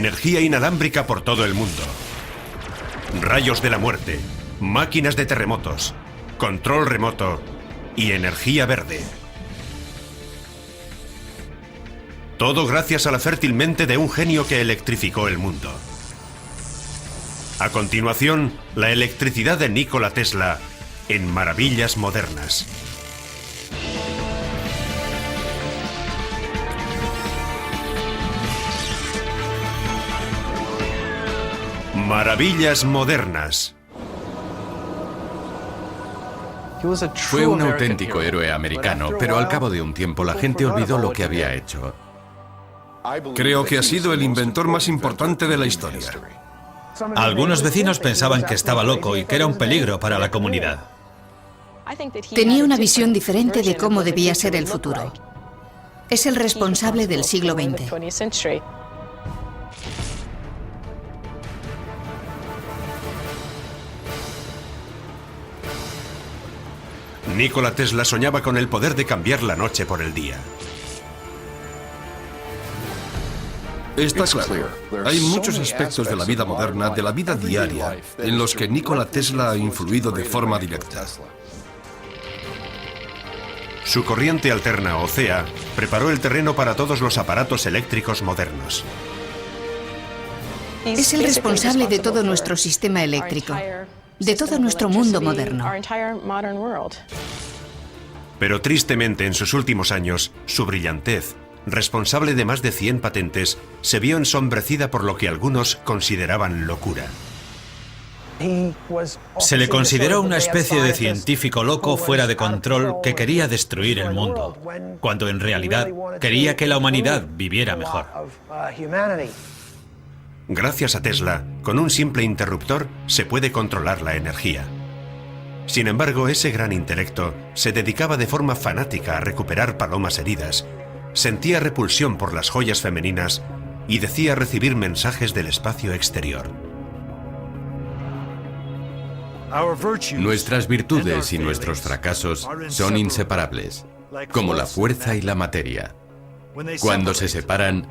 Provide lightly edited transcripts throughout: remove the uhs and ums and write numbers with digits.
Energía inalámbrica por todo el mundo. Rayos de la muerte, máquinas de terremotos, control remoto y energía verde. Todo gracias a la fértil mente de un genio que electrificó el mundo. A continuación, la electricidad de Nikola Tesla en Maravillas Modernas. Maravillas Modernas. Fue un auténtico héroe americano, pero al cabo de un tiempo la gente olvidó lo que había hecho. Creo que ha sido el inventor más importante de la historia. Algunos vecinos pensaban que estaba loco y que era un peligro para la comunidad. Tenía una visión diferente de cómo debía ser el futuro. Es el responsable del siglo XX. Nikola Tesla soñaba con el poder de cambiar la noche por el día. Está claro, hay muchos aspectos de la vida moderna, de la vida diaria, en los que Nikola Tesla ha influido de forma directa. Su corriente alterna, o CEA, preparó el terreno para todos los aparatos eléctricos modernos. Es el responsable de todo nuestro sistema eléctrico, de todo nuestro mundo moderno. Pero tristemente en sus últimos años, su brillantez, responsable de más de 100 patentes, se vio ensombrecida por lo que algunos consideraban locura. Se le consideró una especie de científico loco fuera de control que quería destruir el mundo, cuando en realidad quería que la humanidad viviera mejor. Gracias a Tesla, con un simple interruptor se puede controlar la energía. Sin embargo, ese gran intelecto se dedicaba de forma fanática a recuperar palomas heridas, sentía repulsión por las joyas femeninas y decía recibir mensajes del espacio exterior. Nuestras virtudes y nuestros fracasos son inseparables, como la fuerza y la materia. Cuando se separan,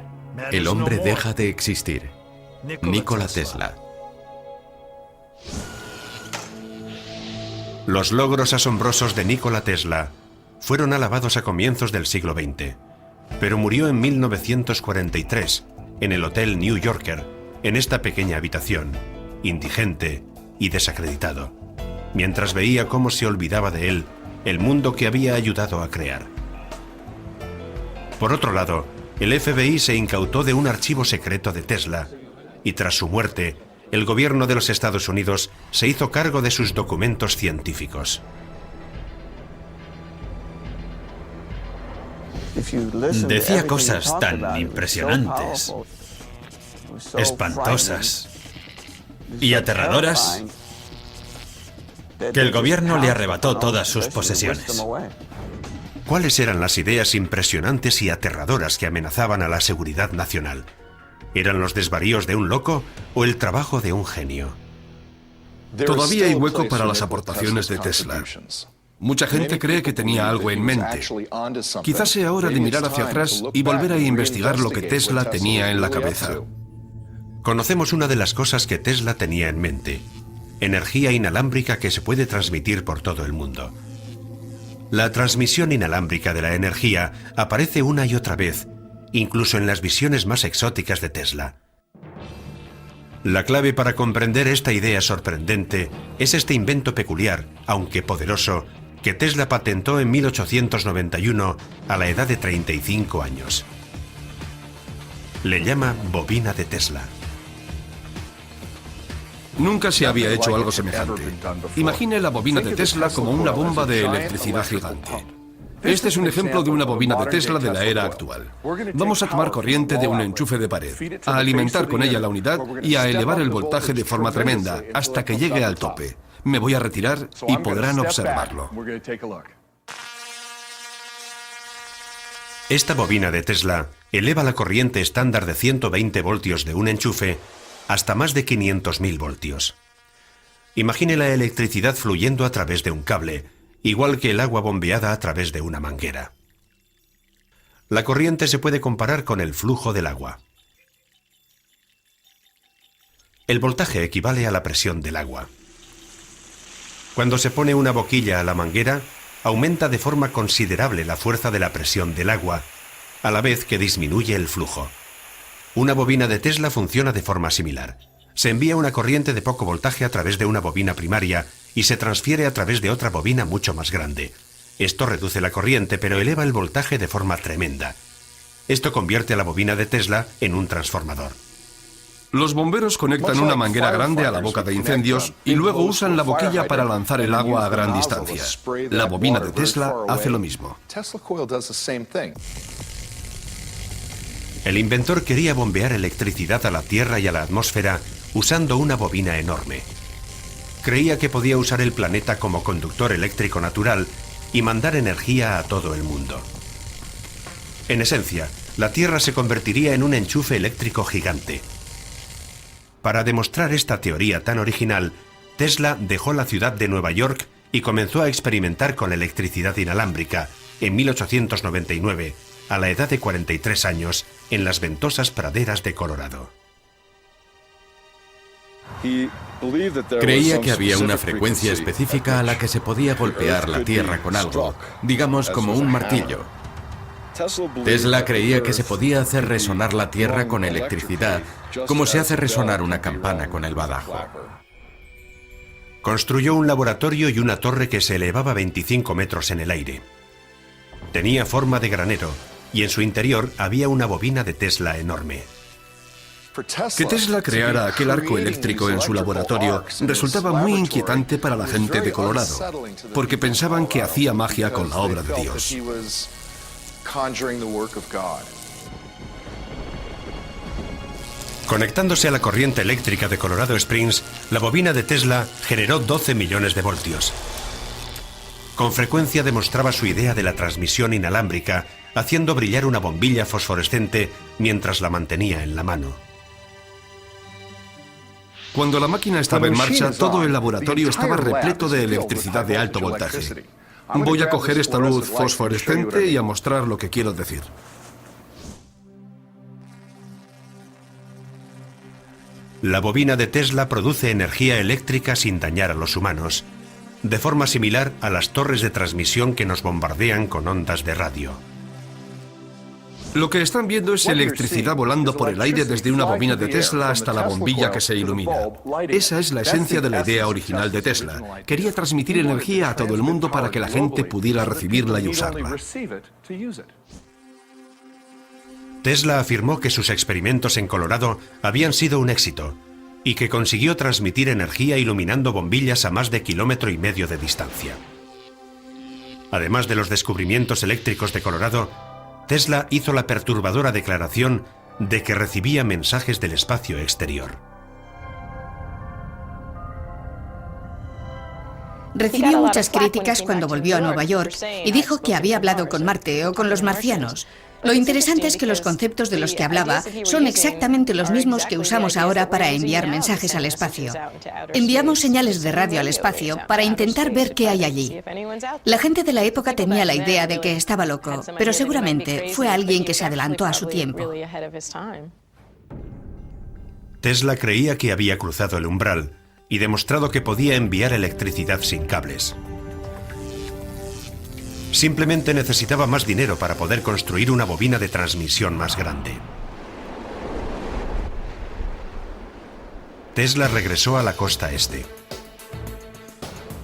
el hombre deja de existir. Nikola Tesla. Los logros asombrosos de Nikola Tesla fueron alabados a comienzos del siglo XX, pero murió en 1943, en el Hotel New Yorker, en esta pequeña habitación, indigente y desacreditado, mientras veía cómo se olvidaba de él el mundo que había ayudado a crear. Por otro lado, el FBI se incautó de un archivo secreto de Tesla, y tras su muerte, el gobierno de los Estados Unidos se hizo cargo de sus documentos científicos. Decía cosas tan impresionantes, espantosas y aterradoras que el gobierno le arrebató todas sus posesiones. ¿Cuáles eran las ideas impresionantes y aterradoras que amenazaban a la seguridad nacional? ¿Eran los desvaríos de un loco o el trabajo de un genio? Todavía hay hueco para las aportaciones de Tesla. Mucha gente cree que tenía algo en mente. Quizás sea hora de mirar hacia atrás y volver a investigar lo que Tesla tenía en la cabeza. Conocemos una de las cosas que Tesla tenía en mente: energía inalámbrica que se puede transmitir por todo el mundo. La transmisión inalámbrica de la energía aparece una y otra vez, incluso en las visiones más exóticas de Tesla. La clave para comprender esta idea sorprendente es este invento peculiar, aunque poderoso, que Tesla patentó en 1891 a la edad de 35 años. Le llama bobina de Tesla. Nunca se había hecho algo semejante. Imagine la bobina de Tesla como una bomba de electricidad gigante. Este es un ejemplo de una bobina de Tesla de la era actual. Vamos a tomar corriente de un enchufe de pared, a alimentar con ella la unidad y a elevar el voltaje de forma tremenda hasta que llegue al tope. Me voy a retirar y podrán observarlo. Esta bobina de Tesla eleva la corriente estándar de 120 voltios de un enchufe hasta más de 500.000 voltios. Imagine la electricidad fluyendo a través de un cable, igual que el agua bombeada a través de una manguera. La corriente se puede comparar con el flujo del agua. El voltaje equivale a la presión del agua. Cuando se pone una boquilla a la manguera, aumenta de forma considerable la fuerza de la presión del agua, a la vez que disminuye el flujo. Una bobina de Tesla funciona de forma similar. Se envía una corriente de poco voltaje a través de una bobina primaria y se transfiere a través de otra bobina mucho más grande. Esto reduce la corriente, pero eleva el voltaje de forma tremenda. Esto convierte a la bobina de Tesla en un transformador. Los bomberos conectan una manguera grande a la boca de incendios y luego usan la boquilla para lanzar el agua a gran distancia. La bobina de Tesla hace lo mismo. El inventor quería bombear electricidad a la Tierra y a la atmósfera usando una bobina enorme. Creía que podía usar el planeta como conductor eléctrico natural y mandar energía a todo el mundo. En esencia, la Tierra se convertiría en un enchufe eléctrico gigante. Para demostrar esta teoría tan original, Tesla dejó la ciudad de Nueva York y comenzó a experimentar con la electricidad inalámbrica en 1899, a la edad de 43 años, en las ventosas praderas de Colorado. Creía que había una frecuencia específica a la que se podía golpear la Tierra con algo, digamos como un martillo. Tesla creía que se podía hacer resonar la Tierra con electricidad, como se hace resonar una campana con el badajo. Construyó un laboratorio y una torre que se elevaba 25 metros en el aire. Tenía forma de granero y en su interior había una bobina de Tesla enorme. Que Tesla creara aquel arco eléctrico en su laboratorio resultaba muy inquietante para la gente de Colorado, porque pensaban que hacía magia con la obra de Dios. Conectándose a la corriente eléctrica de Colorado Springs, la bobina de Tesla generó 12 millones de voltios. Con frecuencia demostraba su idea de la transmisión inalámbrica, haciendo brillar una bombilla fosforescente mientras la mantenía en la mano. Cuando la máquina estaba en marcha, todo el laboratorio estaba repleto de electricidad de alto voltaje. Voy a coger esta luz fosforescente y a mostrar lo que quiero decir. La bobina de Tesla produce energía eléctrica sin dañar a los humanos, de forma similar a las torres de transmisión que nos bombardean con ondas de radio. Lo que están viendo es electricidad volando por el aire desde una bobina de Tesla hasta la bombilla que se ilumina. Esa es la esencia de la idea original de Tesla. Quería transmitir energía a todo el mundo para que la gente pudiera recibirla y usarla. Tesla afirmó que sus experimentos en Colorado habían sido un éxito y que consiguió transmitir energía iluminando bombillas a más de 1,5 kilómetros de distancia. Además de los descubrimientos eléctricos de Colorado, Tesla hizo la perturbadora declaración de que recibía mensajes del espacio exterior. Recibió muchas críticas cuando volvió a Nueva York y dijo que había hablado con Marte o con los marcianos. Lo interesante es que los conceptos de los que hablaba son exactamente los mismos que usamos ahora para enviar mensajes al espacio. Enviamos señales de radio al espacio para intentar ver qué hay allí. La gente de la época tenía la idea de que estaba loco, pero seguramente fue alguien que se adelantó a su tiempo. Tesla creía que había cruzado el umbral y demostrado que podía enviar electricidad sin cables. Simplemente necesitaba más dinero para poder construir una bobina de transmisión más grande. Tesla regresó a la costa este.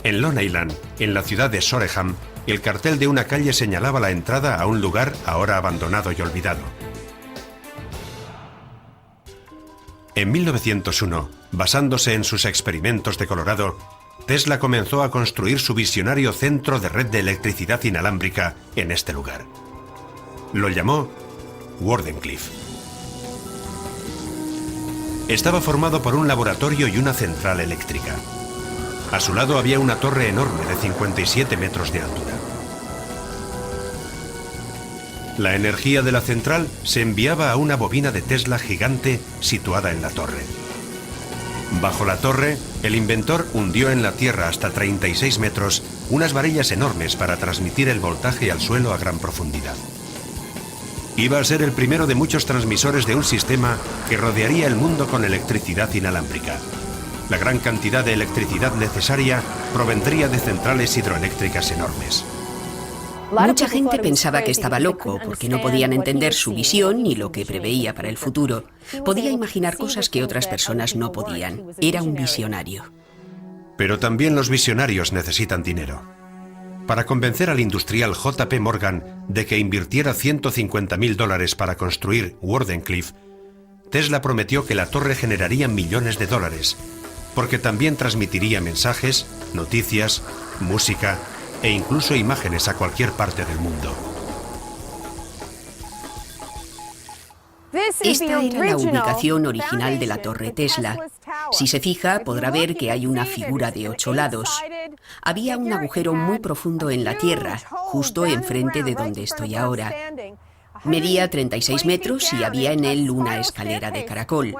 En Long Island, en la ciudad de Shoreham, el cartel de una calle señalaba la entrada a un lugar ahora abandonado y olvidado. En 1901, basándose en sus experimentos de Colorado, Tesla comenzó a construir su visionario centro de red de electricidad inalámbrica en este lugar. Lo llamó Wardenclyffe. Estaba formado por un laboratorio y una central eléctrica. A su lado había una torre enorme de 57 metros de altura. La energía de la central se enviaba a una bobina de Tesla gigante situada en la torre. Bajo la torre, el inventor hundió en la tierra hasta 36 metros unas varillas enormes para transmitir el voltaje al suelo a gran profundidad. Iba a ser el primero de muchos transmisores de un sistema que rodearía el mundo con electricidad inalámbrica. La gran cantidad de electricidad necesaria provendría de centrales hidroeléctricas enormes. Mucha gente pensaba que estaba loco porque no podían entender su visión ni lo que preveía para el futuro. Podía imaginar cosas que otras personas no podían. Era un visionario. Pero también los visionarios necesitan dinero. Para convencer al industrial J.P. Morgan de que invirtiera $150.000 para construir Wardenclyffe, Tesla prometió que la torre generaría millones de dólares, porque también transmitiría mensajes, noticias, música e incluso imágenes a cualquier parte del mundo. Esta era la ubicación original de la Torre Tesla. Si se fija, podrá ver que hay una figura de 8 lados. Había un agujero muy profundo en la tierra, justo enfrente de donde estoy ahora. Medía 36 metros y había en él una escalera de caracol.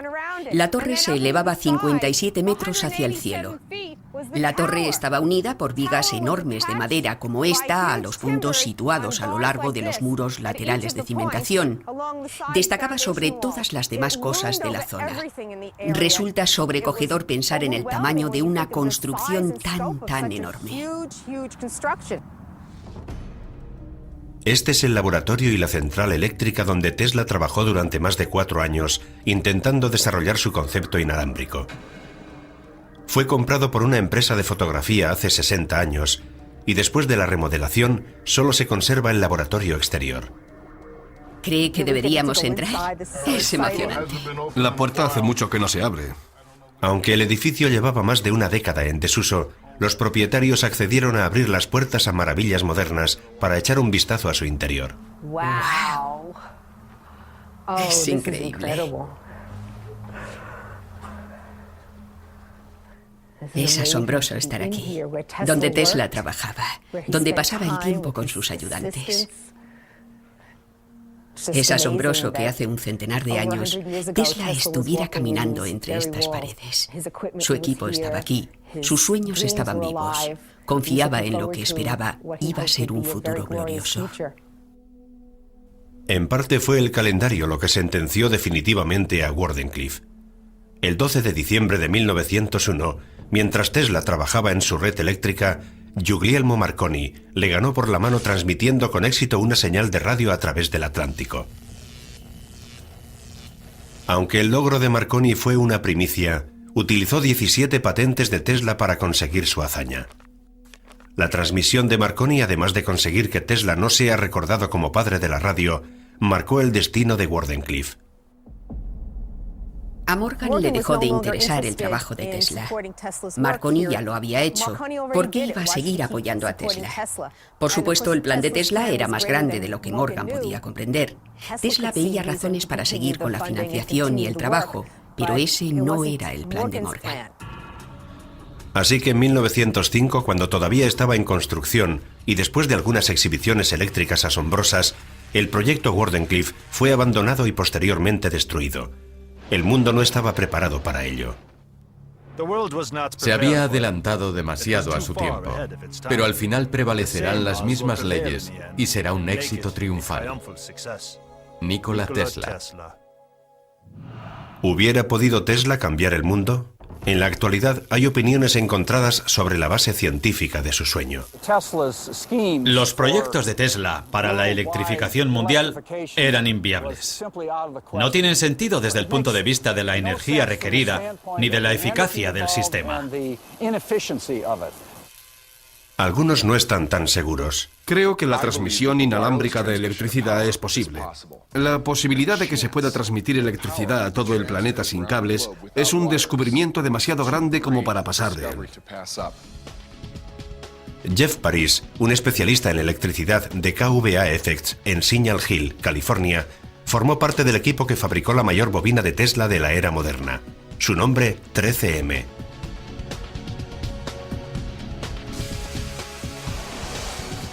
La torre se elevaba 57 metros hacia el cielo. La torre estaba unida por vigas enormes de madera como esta a los puntos situados a lo largo de los muros laterales de cimentación. Destacaba sobre todas las demás cosas de la zona. Resulta sobrecogedor pensar en el tamaño de una construcción tan enorme. Este es el laboratorio y la central eléctrica donde Tesla trabajó durante más de 4 años intentando desarrollar su concepto inalámbrico. Fue comprado por una empresa de fotografía hace 60 años y después de la remodelación solo se conserva el laboratorio exterior. ¿Cree que deberíamos entrar? Es emocionante. La puerta hace mucho que no se abre. Aunque el edificio llevaba más de una década en desuso, los propietarios accedieron a abrir las puertas a maravillas modernas para echar un vistazo a su interior. ¡Wow! Es increíble. Es asombroso estar aquí, donde Tesla trabajaba, donde pasaba el tiempo con sus ayudantes. Es asombroso que hace un centenar de años Tesla estuviera caminando entre estas paredes. Su equipo estaba aquí, sus sueños estaban vivos, confiaba en lo que esperaba iba a ser un futuro glorioso. En parte fue el calendario lo que sentenció definitivamente a Wardenclyffe. El 12 de diciembre de 1901, mientras Tesla trabajaba en su red eléctrica, Guglielmo Marconi le ganó por la mano transmitiendo con éxito una señal de radio a través del Atlántico. Aunque el logro de Marconi fue una primicia, utilizó 17 patentes de Tesla para conseguir su hazaña. La transmisión de Marconi, además de conseguir que Tesla no sea recordado como padre de la radio, marcó el destino de Wardenclyffe. A Morgan le dejó de interesar el trabajo de Tesla. Marconi ya lo había hecho. ¿Por qué iba a seguir apoyando a Tesla? Por supuesto, el plan de Tesla era más grande de lo que Morgan podía comprender. Tesla veía razones para seguir con la financiación y el trabajo, pero ese no era el plan de Morgan. Así que en 1905, cuando todavía estaba en construcción y después de algunas exhibiciones eléctricas asombrosas, el proyecto Wardenclyffe fue abandonado y posteriormente destruido. El mundo no estaba preparado para ello. Se había adelantado demasiado a su tiempo, pero al final prevalecerán las mismas leyes y será un éxito triunfal. Nikola Tesla. ¿Hubiera podido Tesla cambiar el mundo? En la actualidad hay opiniones encontradas sobre la base científica de su sueño. Los proyectos de Tesla para la electrificación mundial eran inviables. No tienen sentido desde el punto de vista de la energía requerida ni de la eficacia del sistema. Algunos no están tan seguros. Creo que la transmisión inalámbrica de electricidad es posible. La posibilidad de que se pueda transmitir electricidad a todo el planeta sin cables es un descubrimiento demasiado grande como para pasar de él. Jeff Paris, un especialista en electricidad de KVA Effects en Signal Hill, California, formó parte del equipo que fabricó la mayor bobina de Tesla de la era moderna. Su nombre, 13M.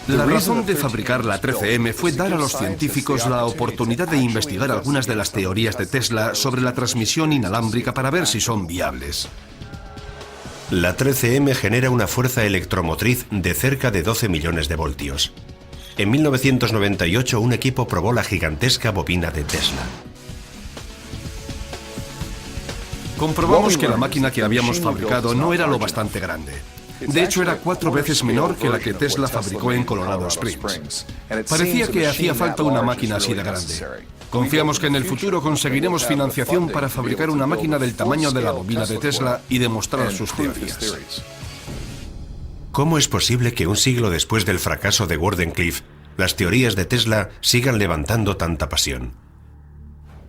La razón de fabricar la 13M fue dar a los científicos la oportunidad de investigar algunas de las teorías de Tesla sobre la transmisión inalámbrica para ver si son viables. La 13M genera una fuerza electromotriz de cerca de 12 millones de voltios. En 1998 un equipo probó la gigantesca bobina de Tesla. Comprobamos que la máquina que habíamos fabricado no era lo bastante grande. De hecho, era 4 veces menor que la que Tesla fabricó en Colorado Springs. Parecía que hacía falta una máquina así de grande. Confiamos que en el futuro conseguiremos financiación para fabricar una máquina del tamaño de la bobina de Tesla y demostrar sus teorías. ¿Cómo es posible que un siglo después del fracaso de Wardenclyffe, las teorías de Tesla sigan levantando tanta pasión?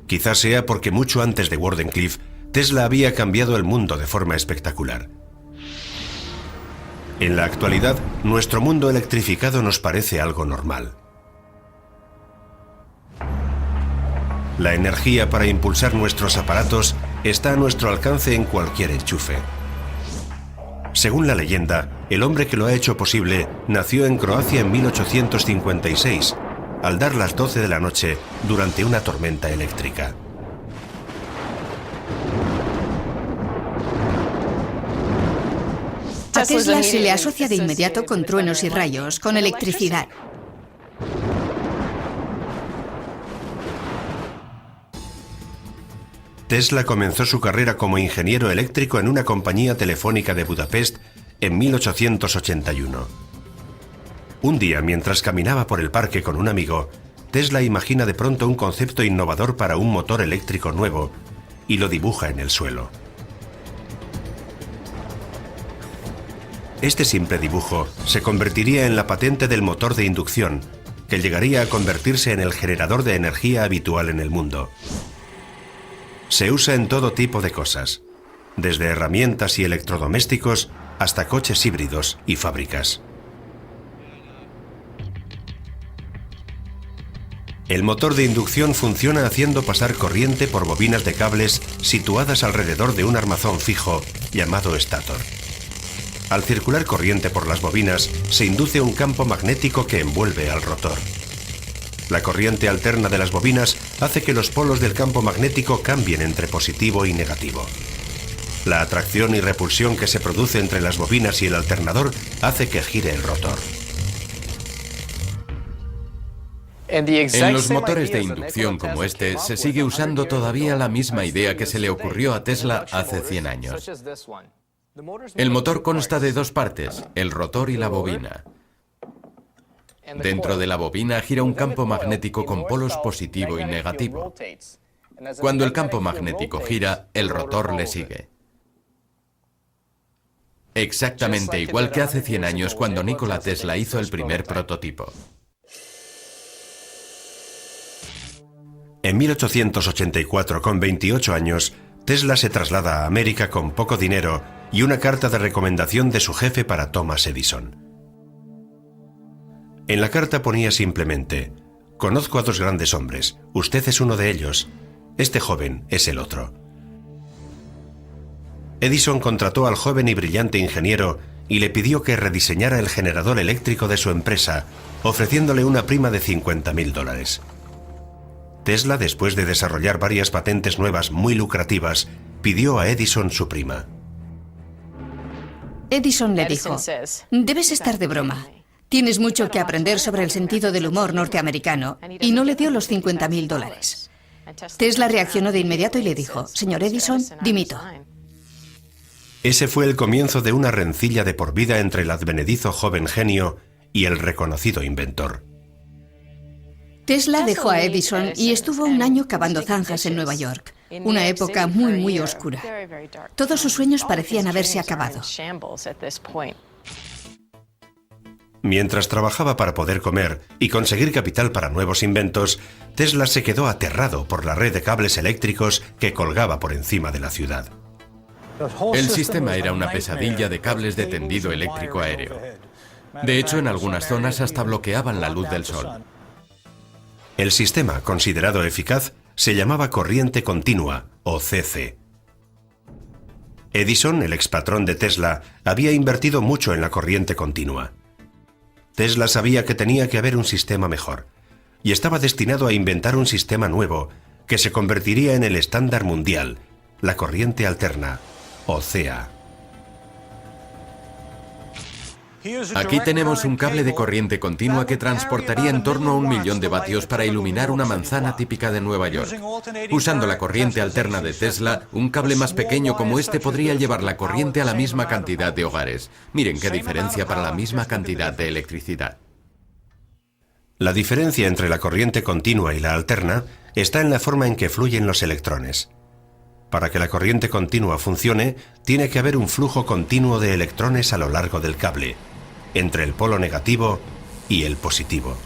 Quizás sea porque mucho antes de Wardenclyffe, Tesla había cambiado el mundo de forma espectacular. En la actualidad, nuestro mundo electrificado nos parece algo normal. La energía para impulsar nuestros aparatos está a nuestro alcance en cualquier enchufe. Según la leyenda, el hombre que lo ha hecho posible nació en Croacia en 1856, al dar las 12 de la noche durante una tormenta eléctrica. A Tesla se le asocia de inmediato con truenos y rayos, con electricidad. Tesla comenzó su carrera como ingeniero eléctrico en una compañía telefónica de Budapest en 1881. Un día, mientras caminaba por el parque con un amigo, Tesla imagina de pronto un concepto innovador para un motor eléctrico nuevo y lo dibuja en el suelo. Este simple dibujo se convertiría en la patente del motor de inducción, que llegaría a convertirse en el generador de energía habitual en el mundo. Se usa en todo tipo de cosas, desde herramientas y electrodomésticos hasta coches híbridos y fábricas. El motor de inducción funciona haciendo pasar corriente por bobinas de cables situadas alrededor de un armazón fijo llamado estator. Al circular corriente por las bobinas, se induce un campo magnético que envuelve al rotor. La corriente alterna de las bobinas hace que los polos del campo magnético cambien entre positivo y negativo. La atracción y repulsión que se produce entre las bobinas y el alternador hace que gire el rotor. En los motores de inducción como este se sigue usando todavía la misma idea que se le ocurrió a Tesla hace 100 años. El motor consta de 2 partes, el rotor y la bobina. Dentro de la bobina gira un campo magnético con polos positivo y negativo. Cuando el campo magnético gira, el rotor le sigue. Exactamente igual que hace 100 años cuando Nikola Tesla hizo el primer prototipo. En 1884, con 28 años, Tesla se traslada a América con poco dinero y una carta de recomendación de su jefe para Thomas Edison. En la carta ponía simplemente: conozco a 2 grandes hombres, usted es uno de ellos, este joven es el otro. Edison contrató al joven y brillante ingeniero y le pidió que rediseñara el generador eléctrico de su empresa, ofreciéndole una prima de $50.000. Tesla, después de desarrollar varias patentes nuevas muy lucrativas, pidió a Edison su prima. Edison le dijo: debes estar de broma. Tienes mucho que aprender sobre el sentido del humor norteamericano, y no le dio los $50.000. Tesla reaccionó de inmediato y le dijo: señor Edison, dimito. Ese fue el comienzo de una rencilla de por vida entre el advenedizo joven genio y el reconocido inventor. Tesla dejó a Edison y estuvo un año cavando zanjas en Nueva York, una época muy oscura. Todos sus sueños parecían haberse acabado. Mientras trabajaba para poder comer y conseguir capital para nuevos inventos, Tesla se quedó aterrado por la red de cables eléctricos que colgaba por encima de la ciudad. El sistema era una pesadilla de cables de tendido eléctrico aéreo. De hecho, en algunas zonas hasta bloqueaban la luz del sol. El sistema, considerado eficaz, se llamaba corriente continua, o CC. Edison, el expatrón de Tesla, había invertido mucho en la corriente continua. Tesla sabía que tenía que haber un sistema mejor, y estaba destinado a inventar un sistema nuevo que se convertiría en el estándar mundial, la corriente alterna, o CA. Aquí tenemos un cable de corriente continua que transportaría en torno a 1 millón de vatios para iluminar una manzana típica de Nueva York. Usando la corriente alterna de Tesla, un cable más pequeño como este podría llevar la corriente a la misma cantidad de hogares. Miren qué diferencia para la misma cantidad de electricidad. La diferencia entre la corriente continua y la alterna está en la forma en que fluyen los electrones. Para que la corriente continua funcione, tiene que haber un flujo continuo de electrones a lo largo del cable, entre el polo negativo y el positivo.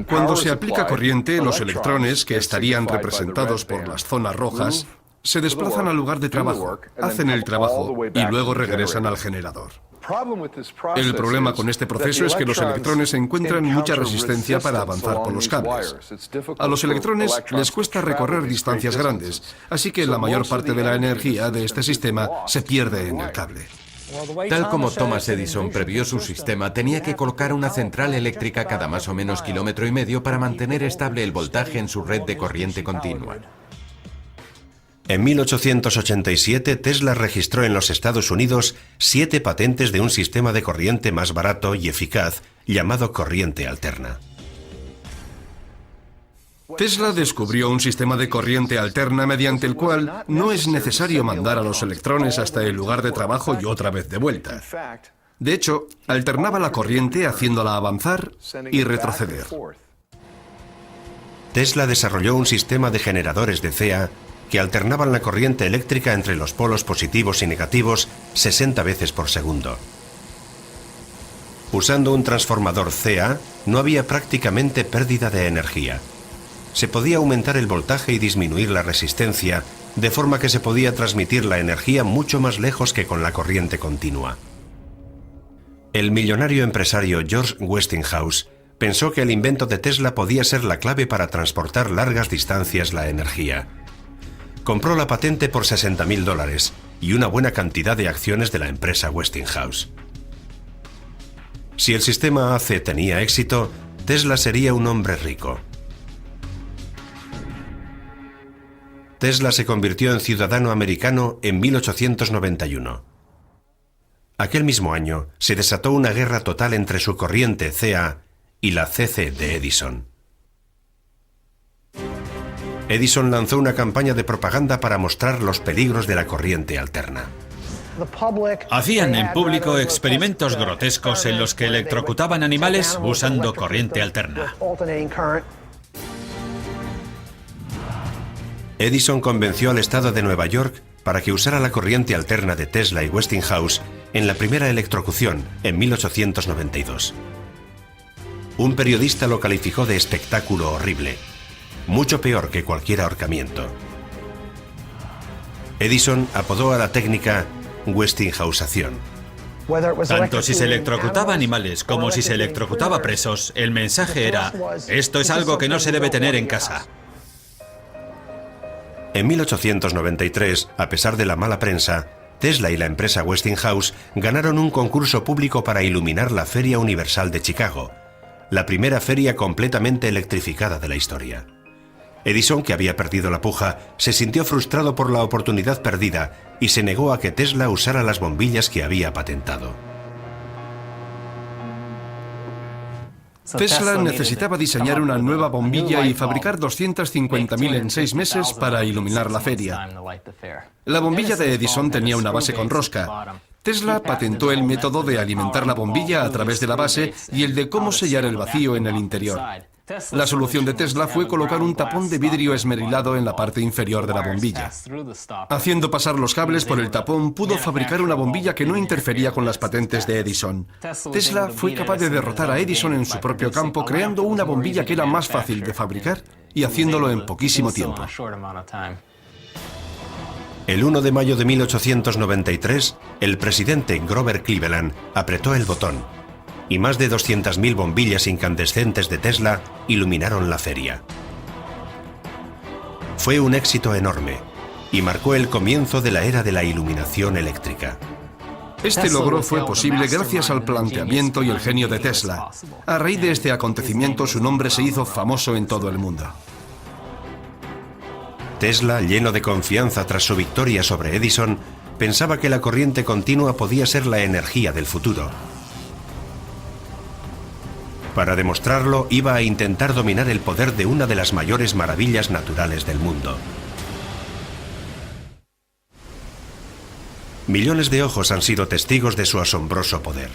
Cuando se aplica corriente, los electrones, que estarían representados por las zonas rojas, se desplazan al lugar de trabajo, hacen el trabajo y luego regresan al generador. El problema con este proceso es que los electrones encuentran mucha resistencia para avanzar por los cables. A los electrones les cuesta recorrer distancias grandes, así que la mayor parte de la energía de este sistema se pierde en el cable. Tal como Thomas Edison previó su sistema, tenía que colocar una central eléctrica cada más o menos 1,5 kilómetros para mantener estable el voltaje en su red de corriente continua. En 1887, Tesla registró en los Estados Unidos 7 patentes de un sistema de corriente más barato y eficaz llamado corriente alterna. Tesla descubrió un sistema de corriente alterna mediante el cual no es necesario mandar a los electrones hasta el lugar de trabajo y otra vez de vuelta. De hecho, alternaba la corriente haciéndola avanzar y retroceder. Tesla desarrolló un sistema de generadores de CEA que alternaban la corriente eléctrica entre los polos positivos y negativos 60 veces por segundo. Usando un transformador CEA, no había prácticamente pérdida de energía. Se podía aumentar el voltaje y disminuir la resistencia, de forma que se podía transmitir la energía mucho más lejos que con la corriente continua. El millonario empresario George Westinghouse pensó que el invento de Tesla podía ser la clave para transportar largas distancias la energía. Compró la patente por $60.000 y una buena cantidad de acciones de la empresa Westinghouse. Si el sistema AC tenía éxito, Tesla sería un hombre rico. Tesla se convirtió en ciudadano americano en 1891. Aquel mismo año se desató una guerra total entre su corriente CA y la CC de Edison. Edison lanzó una campaña de propaganda para mostrar los peligros de la corriente alterna. Hacían en público experimentos grotescos en los que electrocutaban animales usando corriente alterna. Edison convenció al estado de Nueva York para que usara la corriente alterna de Tesla y Westinghouse en la primera electrocución en 1892. Un periodista lo calificó de espectáculo horrible, mucho peor que cualquier ahorcamiento. Edison apodó a la técnica Westinghouseación. Tanto si se electrocutaba animales como si se electrocutaba presos, el mensaje era: esto es algo que no se debe tener en casa. En 1893, a pesar de la mala prensa, Tesla y la empresa Westinghouse ganaron un concurso público para iluminar la Feria Universal de Chicago, la primera feria completamente electrificada de la historia. Edison, que había perdido la puja, se sintió frustrado por la oportunidad perdida y se negó a que Tesla usara las bombillas que había patentado. Tesla necesitaba diseñar una nueva bombilla y fabricar 250.000 en 6 meses para iluminar la feria. La bombilla de Edison tenía una base con rosca. Tesla patentó el método de alimentar la bombilla a través de la base y el de cómo sellar el vacío en el interior. La solución de Tesla fue colocar un tapón de vidrio esmerilado en la parte inferior de la bombilla. Haciendo pasar los cables por el tapón, pudo fabricar una bombilla que no interfería con las patentes de Edison. Tesla fue capaz de derrotar a Edison en su propio campo, creando una bombilla que era más fácil de fabricar y haciéndolo en poquísimo tiempo. El 1 de mayo de 1893, el presidente Grover Cleveland apretó el botón y más de 200.000 bombillas incandescentes de Tesla iluminaron la feria. Fue un éxito enorme y marcó el comienzo de la era de la iluminación eléctrica. Este logro fue posible gracias al planteamiento y el genio de Tesla. A raíz de este acontecimiento, su nombre se hizo famoso en todo el mundo. Tesla, lleno de confianza tras su victoria sobre Edison, pensaba que la corriente continua podía ser la energía del futuro. Para demostrarlo, iba a intentar dominar el poder de una de las mayores maravillas naturales del mundo. Millones de ojos han sido testigos de su asombroso poder.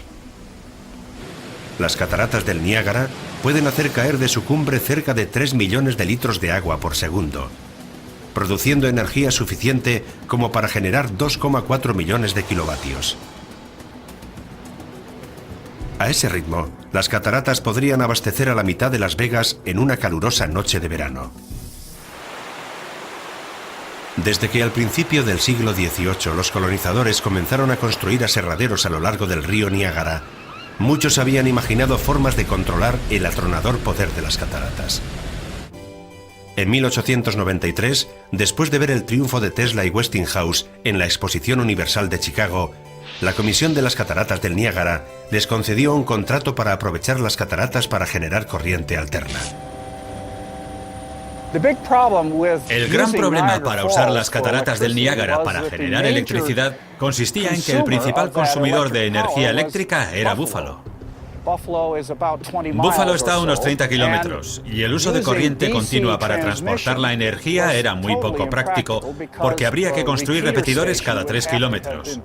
Las cataratas del Niágara pueden hacer caer de su cumbre cerca de 3 millones de litros de agua por segundo, produciendo energía suficiente como para generar 2,4 millones de kilovatios. A ese ritmo, las cataratas podrían abastecer a la mitad de Las Vegas en una calurosa noche de verano. Desde que al principio del siglo XVIII los colonizadores comenzaron a construir aserraderos a lo largo del río Niágara, muchos habían imaginado formas de controlar el atronador poder de las cataratas. En 1893, después de ver el triunfo de Tesla y Westinghouse en la Exposición Universal de Chicago, la Comisión de las Cataratas del Niágara les concedió un contrato para aprovechar las cataratas para generar corriente alterna. El gran problema para usar las cataratas del Niágara para generar electricidad consistía en que el principal consumidor de energía eléctrica era Buffalo. Buffalo está a unos 30 kilómetros y el uso de corriente continua para transportar la energía era muy poco práctico porque habría que construir repetidores cada 3 kilómetros.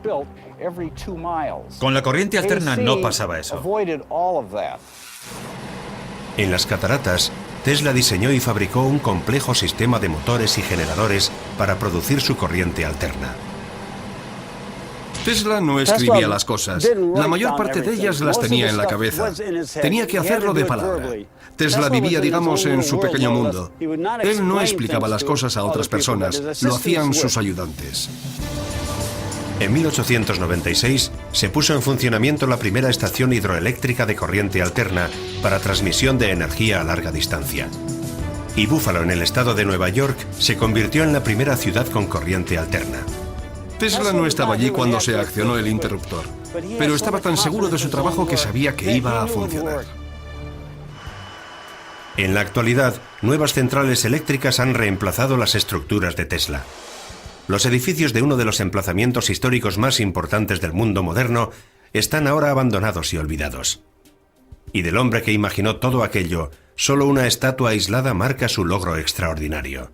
Con la corriente alterna no pasaba eso. En las cataratas, Tesla diseñó y fabricó un complejo sistema de motores y generadores para producir su corriente alterna. Tesla no escribía las cosas. La mayor parte de ellas las tenía en la cabeza. Tenía que hacerlo de palabra. Tesla vivía, digamos, en su pequeño mundo. Él no explicaba las cosas a otras personas, lo hacían sus ayudantes. En 1896 se puso en funcionamiento la primera estación hidroeléctrica de corriente alterna para transmisión de energía a larga distancia. Y Buffalo, en el estado de Nueva York, se convirtió en la primera ciudad con corriente alterna. Tesla no estaba allí cuando se accionó el interruptor, pero estaba tan seguro de su trabajo que sabía que iba a funcionar. En la actualidad, nuevas centrales eléctricas han reemplazado las estructuras de Tesla. Los edificios de uno de los emplazamientos históricos más importantes del mundo moderno están ahora abandonados y olvidados. Y del hombre que imaginó todo aquello, solo una estatua aislada marca su logro extraordinario.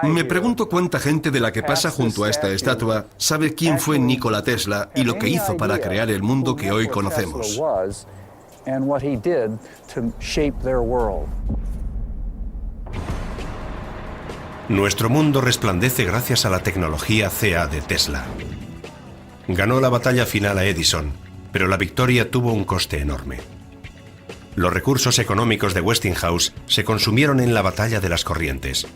Me pregunto cuánta gente de la que pasa junto a esta estatua sabe quién fue Nikola Tesla y lo que hizo para crear el mundo que hoy conocemos. Nuestro mundo resplandece gracias a la tecnología CA de Tesla. Ganó la batalla final a Edison, pero la victoria tuvo un coste enorme. Los recursos económicos de Westinghouse se consumieron en la batalla de las corrientes.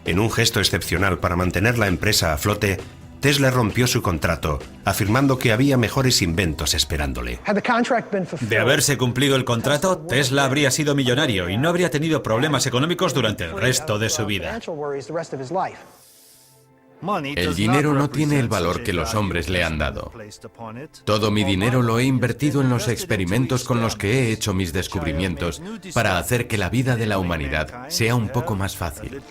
En un gesto excepcional para mantener la empresa a flote, Tesla rompió su contrato, afirmando que había mejores inventos esperándole. De haberse cumplido el contrato, Tesla habría sido millonario y no habría tenido problemas económicos durante el resto de su vida. El dinero no tiene el valor que los hombres le han dado. Todo mi dinero lo he invertido en los experimentos con los que he hecho mis descubrimientos para hacer que la vida de la humanidad sea un poco más fácil.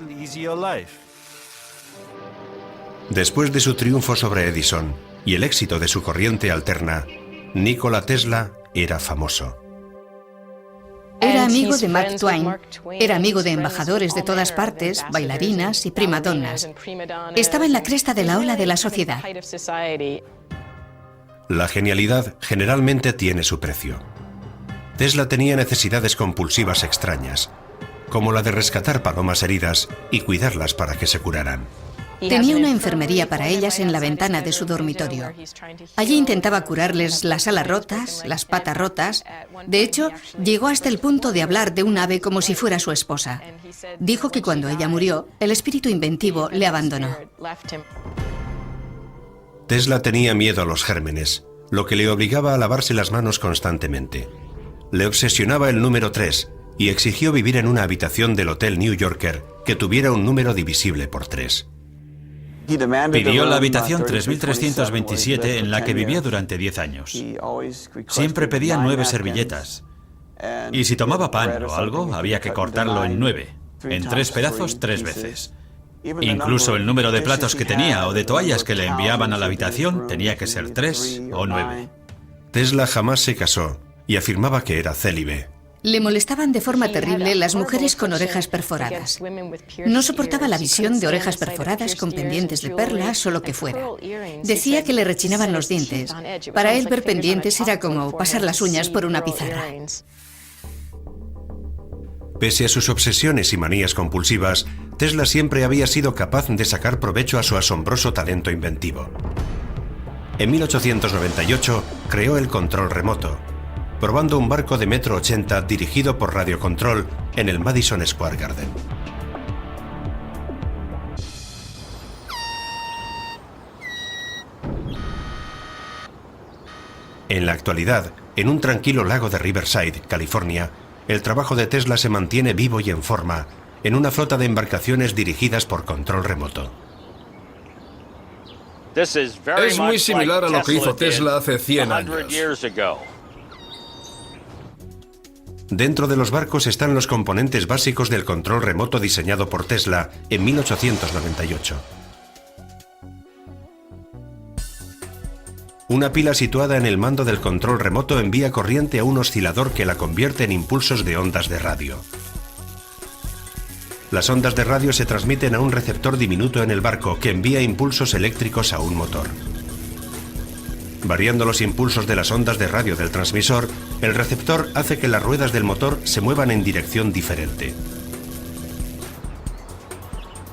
Después de su triunfo sobre Edison y el éxito de su corriente alterna, Nikola Tesla era famoso. Era amigo de Mark Twain, era amigo de embajadores de todas partes, bailarinas y primadonnas. Estaba en la cresta de la ola de la sociedad. La genialidad generalmente tiene su precio. Tesla tenía necesidades compulsivas extrañas, como la de rescatar palomas heridas y cuidarlas para que se curaran. Tenía una enfermería para ellas en la ventana de su dormitorio. Allí intentaba curarles las alas rotas, las patas rotas. De hecho, llegó hasta el punto de hablar de un ave como si fuera su esposa. Dijo que cuando ella murió, el espíritu inventivo le abandonó. Tesla tenía miedo a los gérmenes, lo que le obligaba a lavarse las manos constantemente. Le obsesionaba el número 3 y exigió vivir en una habitación del Hotel New Yorker que tuviera un número divisible por 3. Pidió la habitación 3327 en la que vivía durante 10 años. Siempre pedía 9 servilletas. Y si tomaba pan o algo, había que cortarlo en 9. en 3 pedazos 3 veces. Incluso el número de platos que tenía o de toallas que le enviaban a la habitación tenía que ser 3 o 9. Tesla jamás se casó y afirmaba que era célibe. Le molestaban de forma terrible las mujeres con orejas perforadas. No soportaba la visión de orejas perforadas con pendientes de perlas o lo que fuera. Decía que le rechinaban los dientes. Para él ver pendientes era como pasar las uñas por una pizarra. Pese a sus obsesiones y manías compulsivas, Tesla siempre había sido capaz de sacar provecho a su asombroso talento inventivo. En 1898 creó el control remoto, probando un barco de 1,80 m dirigido por radiocontrol en el Madison Square Garden. En la actualidad, en un tranquilo lago de Riverside, California, el trabajo de Tesla se mantiene vivo y en forma en una flota de embarcaciones dirigidas por control remoto. Es muy similar a lo que hizo Tesla hace 100 años. Dentro de los barcos están los componentes básicos del control remoto diseñado por Tesla en 1898. Una pila situada en el mando del control remoto envía corriente a un oscilador que la convierte en impulsos de ondas de radio. Las ondas de radio se transmiten a un receptor diminuto en el barco que envía impulsos eléctricos a un motor. Variando los impulsos de las ondas de radio del transmisor, el receptor hace que las ruedas del motor se muevan en dirección diferente.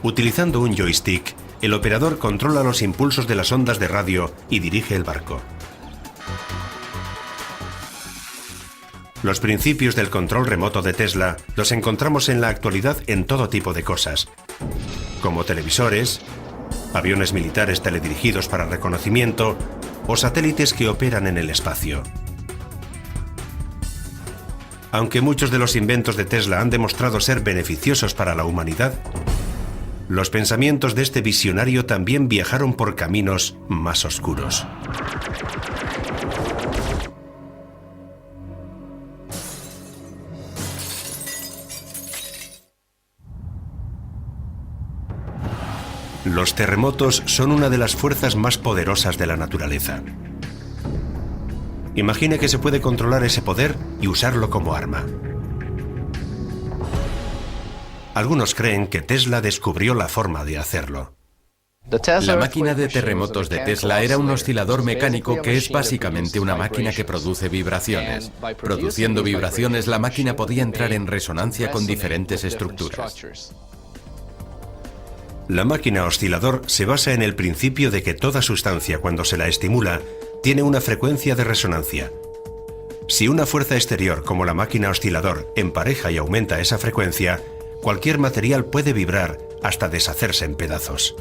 Utilizando un joystick, el operador controla los impulsos de las ondas de radio y dirige el barco. Los principios del control remoto de Tesla los encontramos en la actualidad en todo tipo de cosas, como televisores, aviones militares teledirigidos para reconocimiento o satélites que operan en el espacio. Aunque muchos de los inventos de Tesla han demostrado ser beneficiosos para la humanidad, los pensamientos de este visionario también viajaron por caminos más oscuros. Los terremotos son una de las fuerzas más poderosas de la naturaleza. Imagine que se puede controlar ese poder y usarlo como arma. Algunos creen que Tesla descubrió la forma de hacerlo. La máquina de terremotos de Tesla era un oscilador mecánico que es básicamente una máquina que produce vibraciones. Produciendo vibraciones, la máquina podía entrar en resonancia con diferentes estructuras. La máquina oscilador se basa en el principio de que toda sustancia, cuando se la estimula, tiene una frecuencia de resonancia. Si una fuerza exterior, como la máquina oscilador, empareja y aumenta esa frecuencia, cualquier material puede vibrar hasta deshacerse en pedazos.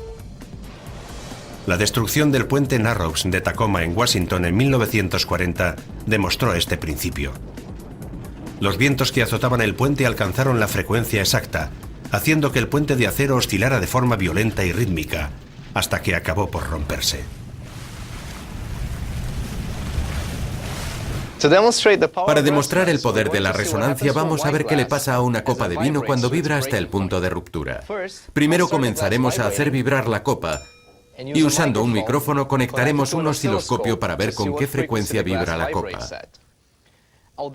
La destrucción del puente Narrows de Tacoma en Washington en 1940 demostró este principio. Los vientos que azotaban el puente alcanzaron la frecuencia exacta, haciendo que el puente de acero oscilara de forma violenta y rítmica, hasta que acabó por romperse. Para demostrar el poder de la resonancia, vamos a ver qué le pasa a una copa de vino cuando vibra hasta el punto de ruptura. Primero comenzaremos a hacer vibrar la copa y usando un micrófono conectaremos un osciloscopio para ver con qué frecuencia vibra la copa.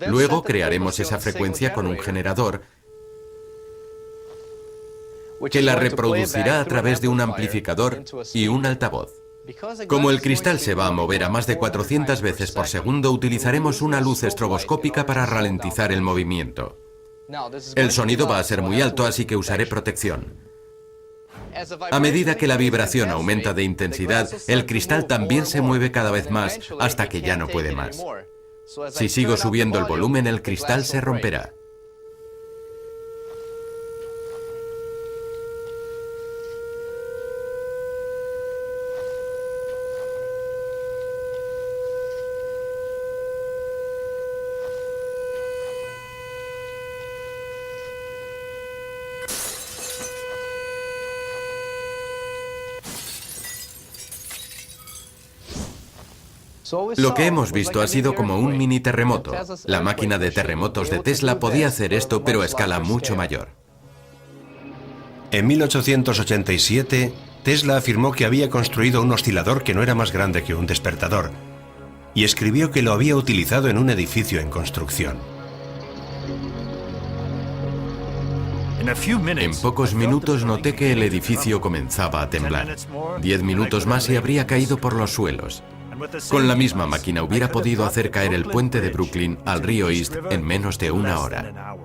Luego crearemos esa frecuencia con un generador que la reproducirá a través de un amplificador y un altavoz. Como el cristal se va a mover a más de 400 veces por segundo, utilizaremos una luz estroboscópica para ralentizar el movimiento. El sonido va a ser muy alto, así que usaré protección. A medida que la vibración aumenta de intensidad, el cristal también se mueve cada vez más hasta que ya no puede más. Si sigo subiendo el volumen, el cristal se romperá. Lo que hemos visto ha sido como un mini terremoto. La máquina de terremotos de Tesla podía hacer esto, pero a escala mucho mayor. En 1887, Tesla afirmó que había construido un oscilador que no era más grande que un despertador, y escribió que lo había utilizado en un edificio en construcción. En pocos minutos noté que el edificio comenzaba a temblar. 10 minutos más y habría caído por los suelos. Con la misma máquina hubiera podido hacer caer el puente de Brooklyn al río East en menos de una hora.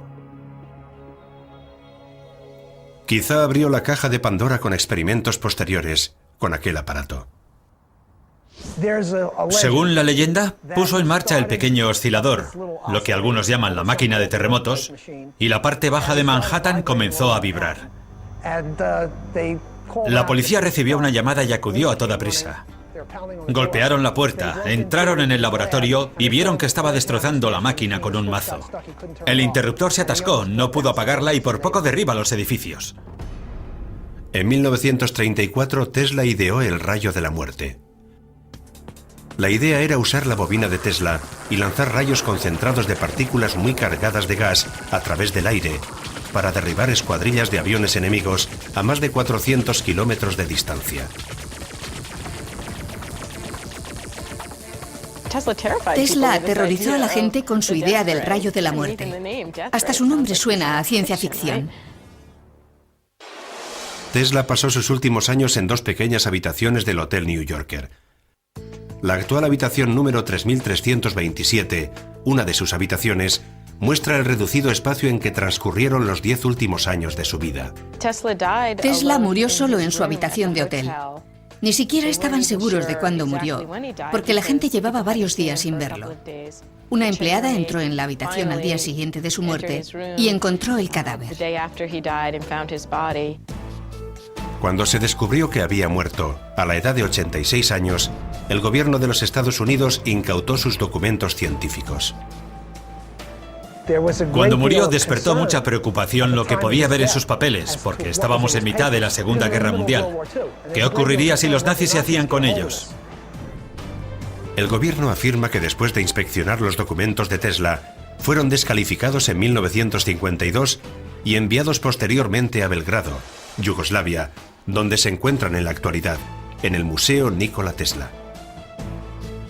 Quizá abrió la caja de Pandora con experimentos posteriores con aquel aparato. Según la leyenda, puso en marcha el pequeño oscilador, lo que algunos llaman la máquina de terremotos, y la parte baja de Manhattan comenzó a vibrar. La policía recibió una llamada y acudió a toda prisa. Golpearon la puerta, entraron en el laboratorio y vieron que estaba destrozando la máquina con un mazo. El interruptor se atascó, no pudo apagarla y por poco derriba los edificios. En 1934, Tesla ideó el rayo de la muerte. La idea era usar la bobina de Tesla y lanzar rayos concentrados de partículas muy cargadas de gas a través del aire para derribar escuadrillas de aviones enemigos a más de 400 kilómetros de distancia. Tesla aterrorizó a la gente con su idea del rayo de la muerte. Hasta su nombre suena a ciencia ficción. Tesla pasó sus últimos años en dos pequeñas habitaciones del Hotel New Yorker. La actual habitación número 3327, una de sus habitaciones, muestra el reducido espacio en que transcurrieron los 10 últimos años de su vida. Tesla murió solo en su habitación de hotel. Ni siquiera estaban seguros de cuándo murió, porque la gente llevaba varios días sin verlo. Una empleada entró en la habitación al día siguiente de su muerte y encontró el cadáver. Cuando se descubrió que había muerto, a la edad de 86 años, el gobierno de los Estados Unidos incautó sus documentos científicos. Cuando murió despertó mucha preocupación lo que podía ver en sus papeles, porque estábamos en mitad de la Segunda Guerra Mundial. ¿Qué ocurriría si los nazis se hacían con ellos? El gobierno afirma que después de inspeccionar los documentos de Tesla, fueron descalificados en 1952 y enviados posteriormente a Belgrado, Yugoslavia, donde se encuentran en la actualidad, en el Museo Nikola Tesla.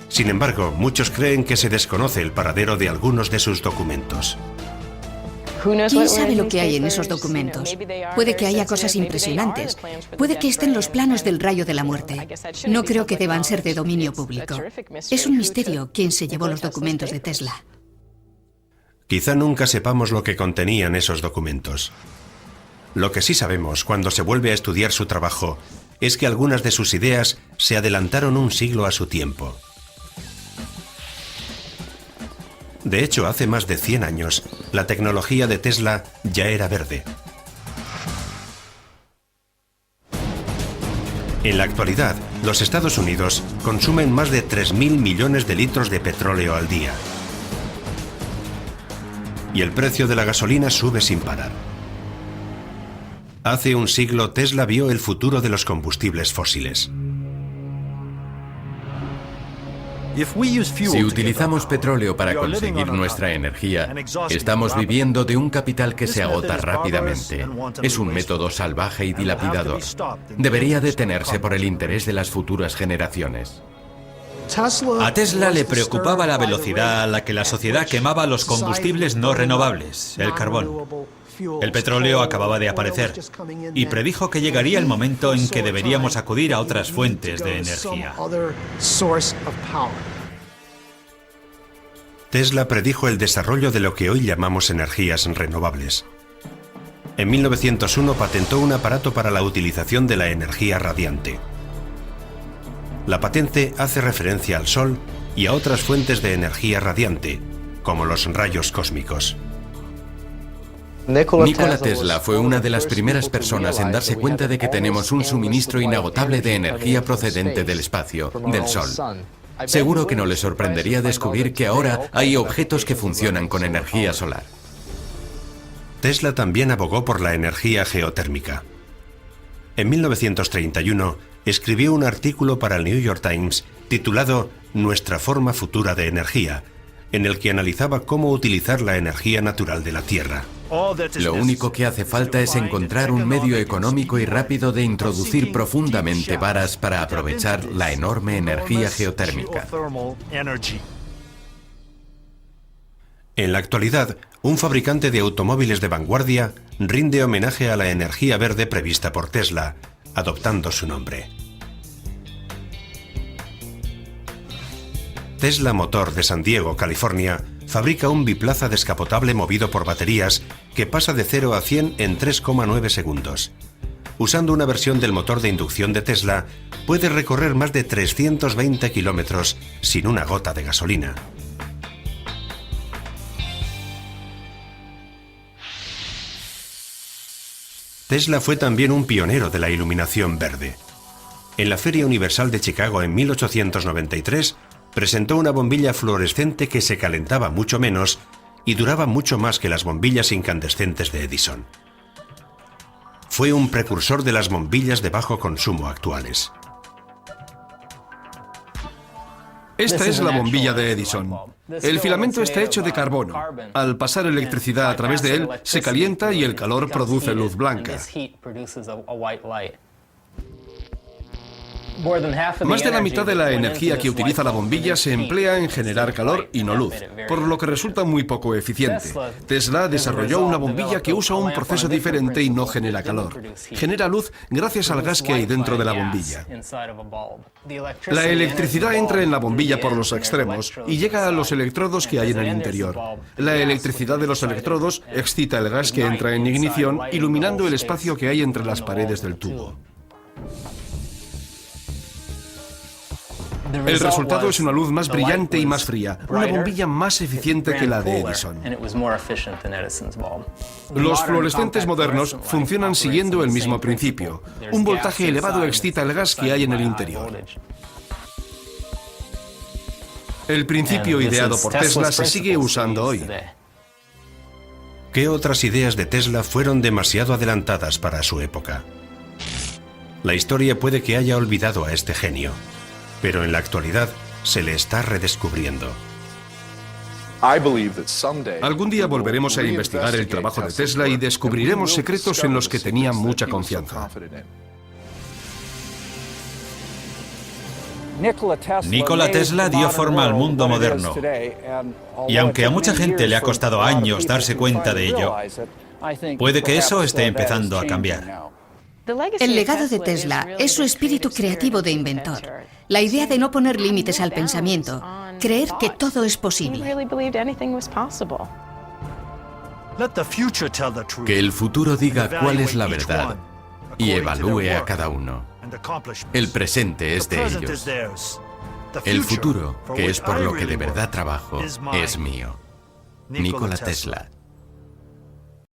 Sin embargo, muchos creen que se desconoce el paradero de algunos de sus documentos. ¿Quién sabe lo que hay en esos documentos? Puede que haya cosas impresionantes. Puede que estén los planos del rayo de la muerte. No creo que deban ser de dominio público. Es un misterio quién se llevó los documentos de Tesla. Quizá nunca sepamos lo que contenían esos documentos. Lo que sí sabemos cuando se vuelve a estudiar su trabajo es que algunas de sus ideas se adelantaron un siglo a su tiempo. De hecho, hace más de 100 años, la tecnología de Tesla ya era verde. En la actualidad, los Estados Unidos consumen más de 3.000 millones de litros de petróleo al día. Y el precio de la gasolina sube sin parar. Hace un siglo, Tesla vio el futuro de los combustibles fósiles. Si utilizamos petróleo para conseguir nuestra energía, estamos viviendo de un capital que se agota rápidamente. Es un método salvaje y dilapidador. Debería detenerse por el interés de las futuras generaciones. A Tesla le preocupaba la velocidad a la que la sociedad quemaba los combustibles no renovables, el carbón. El petróleo acababa de aparecer y predijo que llegaría el momento en que deberíamos acudir a otras fuentes de energía. Tesla predijo el desarrollo de lo que hoy llamamos energías renovables. En 1901 patentó un aparato para la utilización de la energía radiante. La patente hace referencia al Sol y a otras fuentes de energía radiante, como los rayos cósmicos. Nikola Tesla fue una de las primeras personas en darse cuenta de que tenemos un suministro inagotable de energía procedente del espacio, del Sol. Seguro que no le sorprendería descubrir que ahora hay objetos que funcionan con energía solar. Tesla también abogó por la energía geotérmica. En 1931 escribió un artículo para el New York Times titulado Nuestra forma futura de energía, en el que analizaba cómo utilizar la energía natural de la Tierra. Lo único que hace falta es encontrar un medio económico y rápido de introducir profundamente varas para aprovechar la enorme energía geotérmica. En la actualidad, un fabricante de automóviles de vanguardia rinde homenaje a la energía verde prevista por Tesla, adoptando su nombre. Tesla Motor de San Diego, California, fabrica un biplaza descapotable movido por baterías que pasa de 0 a 100 en 3,9 segundos. Usando una versión del motor de inducción de Tesla, puede recorrer más de 320 kilómetros sin una gota de gasolina. Tesla fue también un pionero de la iluminación verde. En la Feria Universal de Chicago en 1893, presentó una bombilla fluorescente que se calentaba mucho menos y duraba mucho más que las bombillas incandescentes de Edison. Fue un precursor de las bombillas de bajo consumo actuales. Esta es la bombilla de Edison. El filamento está hecho de carbono. Al pasar electricidad a través de él, se calienta y el calor produce luz blanca. Más de la mitad de la energía que utiliza la bombilla se emplea en generar calor y no luz, por lo que resulta muy poco eficiente. Tesla desarrolló una bombilla que usa un proceso diferente y no genera calor. Genera luz gracias al gas que hay dentro de la bombilla. La electricidad entra en la bombilla por los extremos y llega a los electrodos que hay en el interior. La electricidad de los electrodos excita el gas que entra en ignición, iluminando el espacio que hay entre las paredes del tubo. El resultado es una luz más brillante y más fría, una bombilla más eficiente que la de Edison. Los fluorescentes modernos funcionan siguiendo el mismo principio. Un voltaje elevado excita el gas que hay en el interior. El principio ideado por Tesla se sigue usando hoy. ¿Qué otras ideas de Tesla fueron demasiado adelantadas para su época? La historia puede que haya olvidado a este genio, pero en la actualidad se le está redescubriendo. Algún día volveremos a investigar el trabajo de Tesla y descubriremos secretos en los que tenía mucha confianza. Nikola Tesla dio forma al mundo moderno. Y aunque a mucha gente le ha costado años darse cuenta de ello, puede que eso esté empezando a cambiar. El legado de Tesla es su espíritu creativo de inventor. La idea de no poner límites al pensamiento, creer que todo es posible. Que el futuro diga cuál es la verdad y evalúe a cada uno. El presente es de ellos. El futuro, que es por lo que de verdad trabajo, es mío. Nikola Tesla.